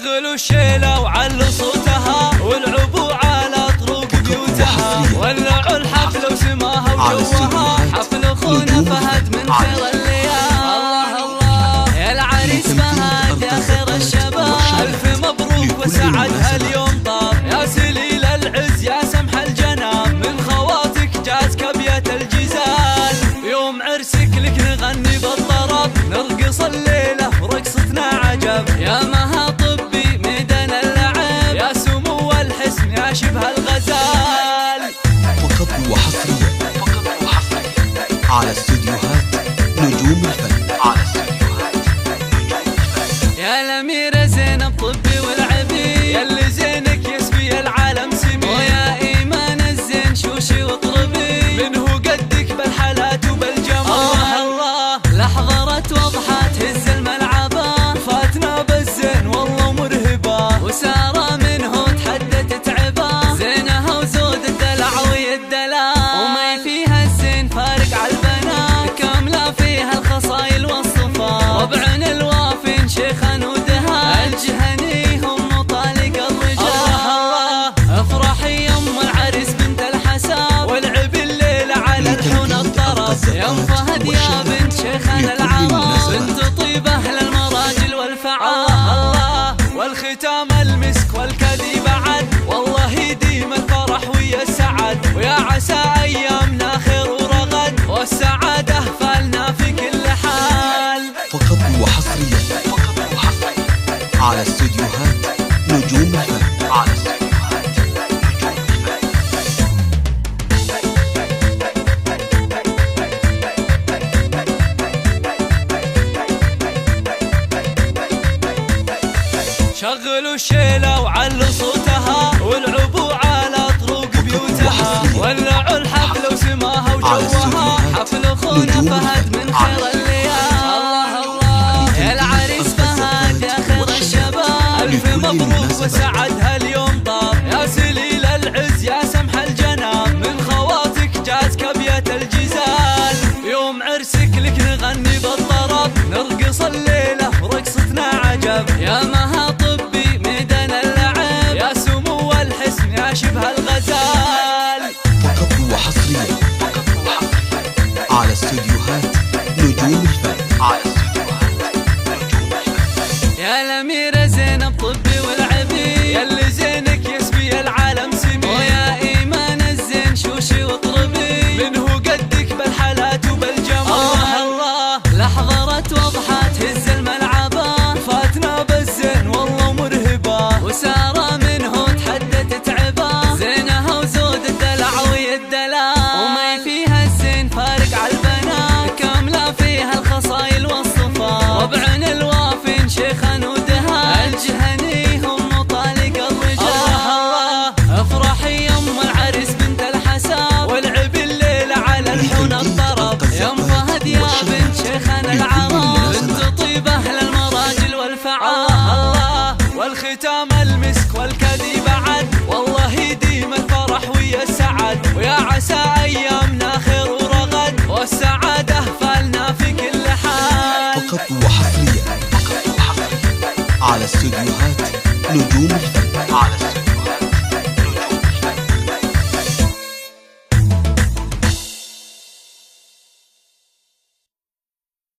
شغلوا الشيلة وعلوا صوتها والعبوا على طروق بيوتها، ولعوا الحفل وسماها وجوها، حفل اخونا فهد من خير الليال. الله الله يا العريس فهد يا خير الشباب، الف مبروك وسعد هاليوم طاب، يا سليل العز يا سمح الجناب، من خواتك جاتك ابيات الجزال، يوم عرسك لك نغني بالطرب، نرقص الليلة ورقصتنا عجب، يا مها طبي ميدان اللعب، يا سمو الحسن يا شبه الغزال. فقط وحصريا على استوديوهات نجوم الفن. يا الأميرة زينب طبي والعبي، يا اللي زينك يسبي العالم سمي، ويا إيمان الزين شوشي واطربي، من هو قدك بالحالات وبالجمال. الله الله لحظرت وضحات هز الملعبة، فاتنا بالزين والله مرهبة، وسارة منه تحدت تعبة، زينها وزود الدلع والدلال، وما فيها الزين فارق على البنات، كاملة فيها الخصايل والصفات، ربعنا الوافين شيخا ودها، الجهني هم طالق الرجال. الله الله افرحي يم العريس بنت الحساب، والعب الليلة على الحون الطرب، يا ام فهد يا بنت شيخنا العرب، بنت طيبة اهل المراجل والفعال. الله والختام المسك والكذي بعد، والله يديم الفرح ويا السعد، ويا عسى ايامنا خير ورغد، والسعادة فالنا في كل حال. فقط وحصريا على استوديوهات نجوم الفن. شغلوا الشيلة وعلوا صوتها والعبوا على طروق بيوتها، ولعوا الحفل وسماها وجوها، حفل اخونا فهد من خير الليال. الله الله يا العريس فهد يا خير الشباب، الف مبروك وسعد هاليوم طاب، يا سليل العز يا سمح الجناب، من خواتك جاتك ابيات الجزال، يوم عرسك لك نغني بالطرب، نرقص الليلة ورقصتنا عجب، يا مها طبي ميدان اللعب، يا سمو الحسن يا شبه الغزال. فقط وحصريا على استوديوهات نجوم الفن. يا الأميرة زينب طبي والعبي، يا اللي زينك يسبي العالم سمي، ويا إيمان الزين شوشي واطربي، من هو قدك بالحالات وبالجمال. الله الله لحظرت وضحات هز الملعبة، فاتنا بالزين والله مرهبة، وسارة منه تحدت تعبة، زينها وزود الدلع والدلال، وما فيها الزين فارق على البنات، كاملة فيها الخصايل والصفات، ربعنا الوافين شيخا ودها، الجهني هم طالق الرجال. الله الله افرحي يم العريس بنت الحساب، والعب الليلة على الحون الطرب، يا ام فهد يا بنت شيخنا العرب، بنت طيبة اهل المراجل والفعال. الله والختام المسك والكذي بعد، والله يديم الفرح ويا السعد، ويا عسى ايامنا خير ورغد، والسعادة فالنا في كل حال. فقط وحصريا على استوديوهات نجوم الفن.